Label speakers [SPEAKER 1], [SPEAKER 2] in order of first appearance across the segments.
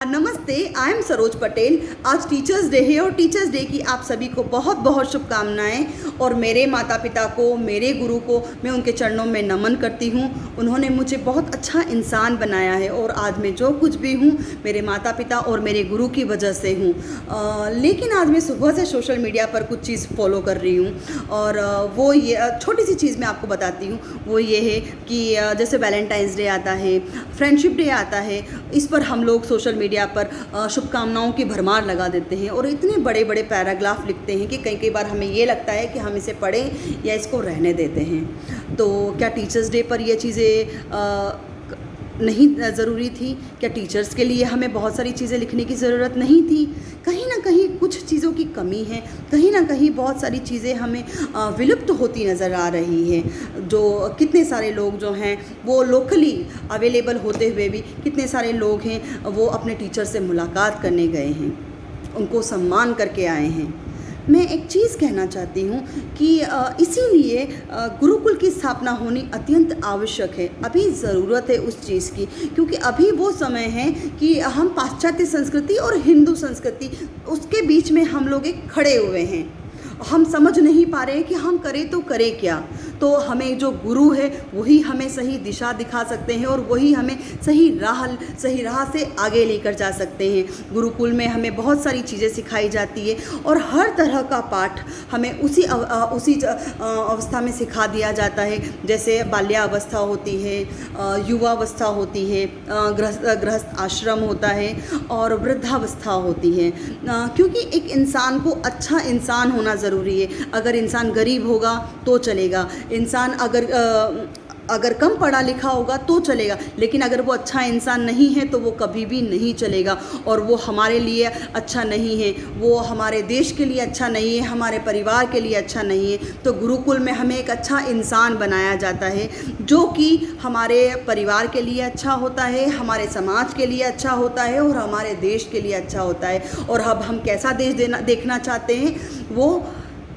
[SPEAKER 1] नमस्ते, I am Saroj Patel. आज teachers day है और टीचर्स डे की आप सभी को बहुत बहुत शुभकामनाएं। और मेरे माता पिता को, मेरे गुरु को मैं उनके चरणों में नमन करती हूं। उन्होंने मुझे बहुत अच्छा इंसान बनाया है और आज मैं जो कुछ भी हूं मेरे माता पिता और मेरे गुरु की वजह से हूं। लेकिन आज मैं सुबह से सोशल मीडिया पर कुछ चीज़ फॉलो कर रही हूँ और वो ये छोटी सी चीज़ मैं आपको बताती हूँ। वो ये है कि जैसे वैलेंटाइंस डे आता है, फ्रेंडशिप डे आता है, इस पर हम लोग सोशल मीडिया पर शुभकामनाओं की भरमार लगा देते हैं और इतने बड़े बड़े पैराग्राफ लिखते हैं कि कई बार हमें ये लगता है कि हम इसे पढ़ें या इसको रहने देते हैं। तो क्या टीचर्स डे पर ये चीज़ें नहीं ज़रूरी थी? क्या टीचर्स के लिए हमें बहुत सारी चीज़ें लिखने की ज़रूरत नहीं थी? कहीं ना कहीं कुछ चीज़ों की कमी है, कहीं ना कहीं बहुत सारी चीज़ें हमें विलुप्त होती नज़र आ रही हैं। जो कितने सारे लोग जो हैं वो लोकली अवेलेबल होते हुए भी कितने सारे लोग हैं वो अपने टीचर से मुलाकात करने गए हैं, उनको सम्मान करके आए हैं। मैं एक चीज़ कहना चाहती हूँ कि इसीलिए गुरुकुल की स्थापना होनी अत्यंत आवश्यक है। अभी ज़रूरत है उस चीज़ की, क्योंकि अभी वो समय है कि हम पाश्चात्य संस्कृति और हिंदू संस्कृति उसके बीच में हम लोग एक खड़े हुए हैं। हम समझ नहीं पा रहे हैं कि हम करें तो करें क्या। तो हमें जो गुरु है वही हमें सही दिशा दिखा सकते हैं और वही हमें सही राह से आगे लेकर जा सकते हैं। गुरुकुल में हमें बहुत सारी चीज़ें सिखाई जाती है और हर तरह का पाठ हमें उसी अवस्था में सिखा दिया जाता है। जैसे बाल्यावस्था होती है, युवावस्था होती है, गृहस्थ आश्रम होता है और वृद्धावस्था होती है। क्योंकि एक इंसान को अच्छा इंसान होना ज़रूरी है। अगर इंसान गरीब होगा तो चलेगा, इंसान अगर कम पढ़ा लिखा होगा तो चलेगा, लेकिन अगर वो अच्छा इंसान नहीं है तो वो कभी भी नहीं चलेगा और वो हमारे लिए अच्छा नहीं है, वो हमारे देश के लिए अच्छा नहीं है, हमारे परिवार के लिए अच्छा नहीं है। तो गुरुकुल में हमें एक अच्छा इंसान बनाया जाता है जो कि हमारे परिवार के लिए अच्छा होता है, हमारे समाज के लिए अच्छा होता है और हमारे देश के लिए अच्छा होता है। और अब हम कैसा देश देखना चाहते हैं वो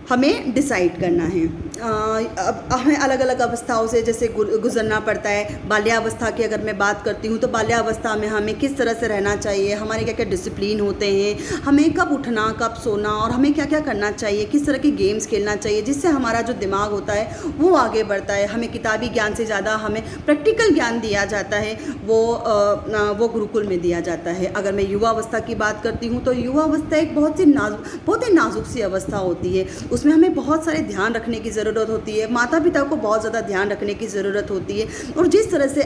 [SPEAKER 1] हमें डिसाइड करना है। अब हमें अलग अलग अवस्थाओं से जैसे गुजरना पड़ता है। बाल्यावस्था की अगर मैं बात करती हूँ तो बाल्यावस्था में हमें किस तरह से रहना चाहिए, हमारे क्या क्या डिसिप्लिन होते हैं, हमें कब उठना कब सोना और हमें क्या क्या करना चाहिए, किस तरह के गेम्स खेलना चाहिए जिससे हमारा जो दिमाग होता है वो आगे बढ़ता है। हमें किताबी ज्ञान से ज़्यादा हमें प्रैक्टिकल ज्ञान दिया जाता है, वो गुरुकुल में दिया जाता है। अगर मैं युवावस्था की बात करती हूँ तो युवावस्था एक बहुत ही नाजुक सी अवस्था होती है। उसमें हमें बहुत सारे ध्यान रखने की ज़रूरत होती है, माता पिता को बहुत ज़्यादा ध्यान रखने की ज़रूरत होती है। और जिस तरह से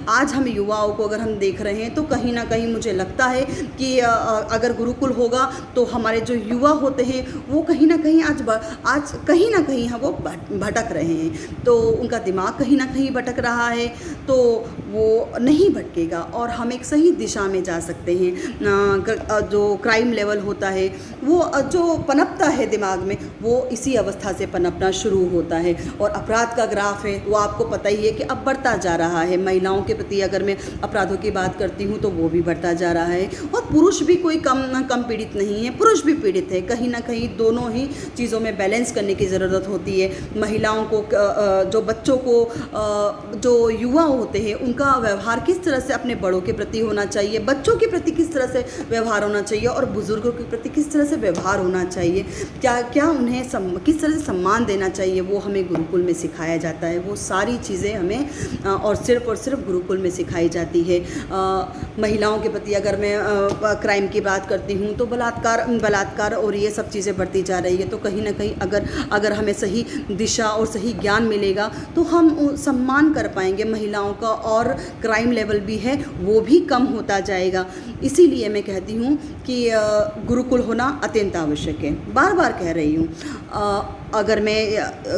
[SPEAKER 1] आज हम युवाओं को अगर हम देख रहे हैं तो कहीं ना कहीं मुझे लगता है कि अगर गुरुकुल होगा तो हमारे जो युवा होते हैं वो कहीं ना कहीं आज कहीं ना कहीं वो भटक रहे हैं। तो उनका दिमाग कहीं ना कहीं भटक रहा है, तो वो नहीं भटकेगा और हम एक सही दिशा में जा सकते हैं। जो क्राइम लेवल होता है वो जो पनपता है दिमाग में वो इसी अवस्था से पनपना शुरू होता है। और अपराध का ग्राफ है वो आपको पता ही है कि अब बढ़ता जा रहा है। महिलाओं के प्रति अगर मैं अपराधों की बात करती हूँ तो वो भी बढ़ता जा रहा है और पुरुष भी कोई कम पीड़ित नहीं है, पुरुष भी पीड़ित है। कहीं ना कहीं दोनों ही चीज़ों में बैलेंस करने की ज़रूरत होती है। महिलाओं को, जो बच्चों को, जो युवा होते हैं उनका व्यवहार किस तरह से अपने बड़ों के प्रति होना चाहिए, बच्चों के प्रति किस तरह से व्यवहार होना चाहिए और बुजुर्गों के प्रति किस तरह से व्यवहार होना चाहिए, क्या उन्हें किस तरह से सम्मान देना चाहिए, वो हमें गुरुकुल में सिखाया जाता है। वो सारी चीज़ें हमें और सिर्फ गुरुकुल में सिखाई जाती है। महिलाओं के प्रति अगर मैं क्राइम की बात करती हूँ तो बलात्कार और ये सब चीज़ें बढ़ती जा रही है। तो कहीं ना कहीं अगर हमें सही दिशा और सही ज्ञान मिलेगा तो हम सम्मान कर पाएंगे महिलाओं का और क्राइम लेवल भी है वो भी कम होता जाएगा। इसीलिए मैं कहती हूँ कि गुरुकुल होना अत्यंत आवश्यक है। बार बार कह रही हूँ। अगर मैं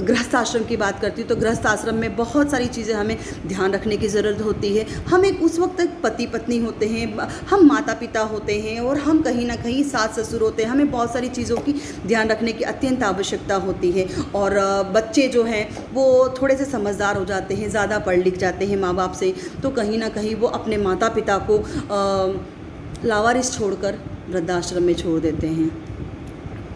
[SPEAKER 1] गृहस्थ आश्रम की बात करती हूँ तो गृहस्थ आश्रम में बहुत सारी चीज़ें हमें ध्यान रखने की ज़रूरत होती है। हम एक उस वक्त तक पति पत्नी होते हैं, हम माता पिता होते हैं और हम कहीं ना कहीं सास ससुर होते हैं। हमें बहुत सारी चीज़ों की ध्यान रखने की अत्यंत आवश्यकता होती है। और बच्चे जो हैं वो थोड़े से समझदार हो जाते हैं, ज़्यादा पढ़ लिख जाते हैं माँ बाप से, तो कहीं ना कहीं वो अपने माता पिता को लावारिस छोड़कर वृद्धाश्रम में छोड़ देते हैं।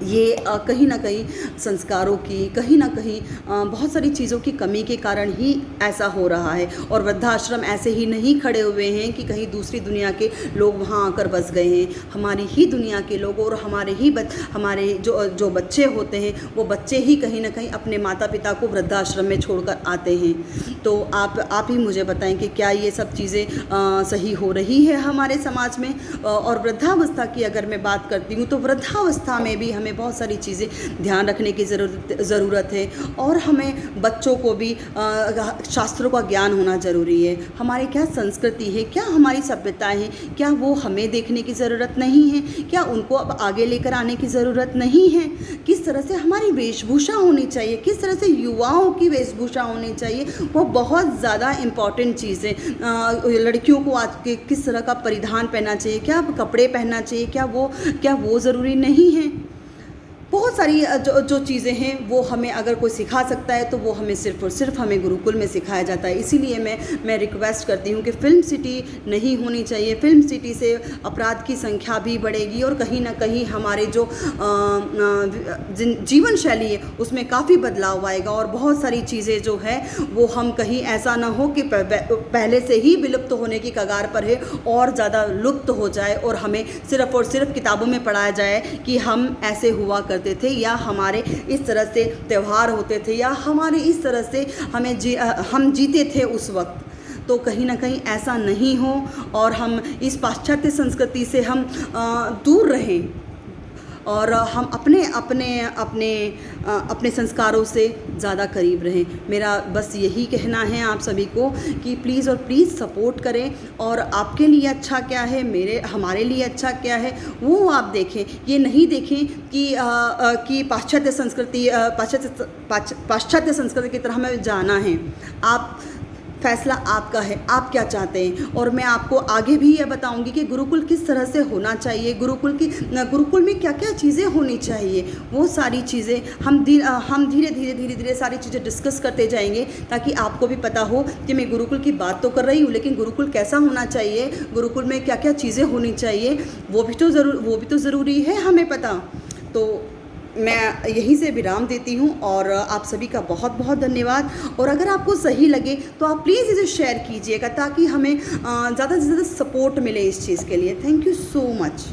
[SPEAKER 1] ये कहीं न कहीं संस्कारों की, कहीं न कहीं बहुत सारी चीज़ों की कमी के कारण ही ऐसा हो रहा है। और वृद्धाश्रम ऐसे ही नहीं खड़े हुए हैं कि कहीं दूसरी दुनिया के लोग वहाँ आकर बस गए हैं। हमारी ही दुनिया के लोग और हमारे जो बच्चे होते हैं, वो बच्चे ही कहीं न कहीं अपने माता-पिता को वृद्धाश्रम में छोड़कर आते हैं। तो आप ही मुझे बताएँ कि क्या ये सब चीज़ें सही हो रही है हमारे समाज में? और वृद्धावस्था की अगर मैं बात करती हूँ, तो वृद्धावस्था में भी हमें बहुत सारी चीज़ें ध्यान रखने की ज़रूरत है। और हमें बच्चों को भी शास्त्रों का ज्ञान होना ज़रूरी है। हमारी क्या संस्कृति है, क्या हमारी सभ्यता है, क्या वो हमें देखने की ज़रूरत नहीं है? क्या उनको अब आगे लेकर आने की ज़रूरत नहीं है? किस तरह से हमारी वेशभूषा होनी चाहिए, किस तरह से युवाओं की वेशभूषा होनी चाहिए, वो बहुत ज़्यादा इम्पॉर्टेंट चीज़ है। लड़कियों को आज के किस तरह का परिधान पहनना चाहिए, क्या कपड़े पहनना चाहिए, क्या वो ज़रूरी नहीं है? बहुत सारी जो चीज़ें हैं वो हमें अगर कोई सिखा सकता है तो वो हमें सिर्फ़ और सिर्फ हमें गुरुकुल में सिखाया जाता है। इसीलिए मैं रिक्वेस्ट करती हूँ कि फ़िल्म सिटी नहीं होनी चाहिए। फ़िल्म सिटी से अपराध की संख्या भी बढ़ेगी और कहीं न कहीं हमारे जो जीवन शैली है उसमें काफ़ी बदलाव आएगा। और बहुत सारी चीज़ें जो है वो हम कहीं ऐसा ना हो कि पहले से ही विलुप्त होने की कगार पर है और ज़्यादा लुप्त हो जाए और हमें सिर्फ़ और सिर्फ किताबों में पढ़ाया जाए कि हम ऐसे हुआ करते थे, या हमारे इस तरह से त्यौहार होते थे, या हमारे इस तरह से हम जीते थे उस वक्त। तो कहीं ना कहीं ऐसा नहीं हो और हम इस पाश्चात्य संस्कृति से हम दूर रहें और हम अपने संस्कारों से ज़्यादा करीब रहें। मेरा बस यही कहना है आप सभी को कि प्लीज़ और प्लीज़ सपोर्ट करें और आपके लिए अच्छा क्या है, हमारे लिए अच्छा क्या है वो आप देखें। ये नहीं देखें कि पाश्चात्य संस्कृति की तरह हमें जाना है। आप फैसला आपका है, आप क्या चाहते हैं। और मैं आपको आगे भी ये बताऊंगी कि गुरुकुल किस तरह से होना चाहिए, गुरुकुल में क्या क्या चीज़ें होनी चाहिए। वो सारी चीज़ें हम धीरे धीरे सारी चीज़ें डिस्कस करते जाएंगे ताकि आपको भी पता हो कि मैं गुरुकुल की बात तो कर रही हूँ लेकिन गुरुकुल कैसा होना चाहिए, गुरुकुल में क्या क्या चीज़ें होनी चाहिए, वो भी तो ज़रूरी है हमें पता। तो मैं यहीं से विराम देती हूँ और आप सभी का बहुत बहुत धन्यवाद। और अगर आपको सही लगे तो आप प्लीज़ इसे शेयर कीजिएगा ताकि हमें ज़्यादा से ज़्यादा सपोर्ट मिले इस चीज़ के लिए। Thank you so much.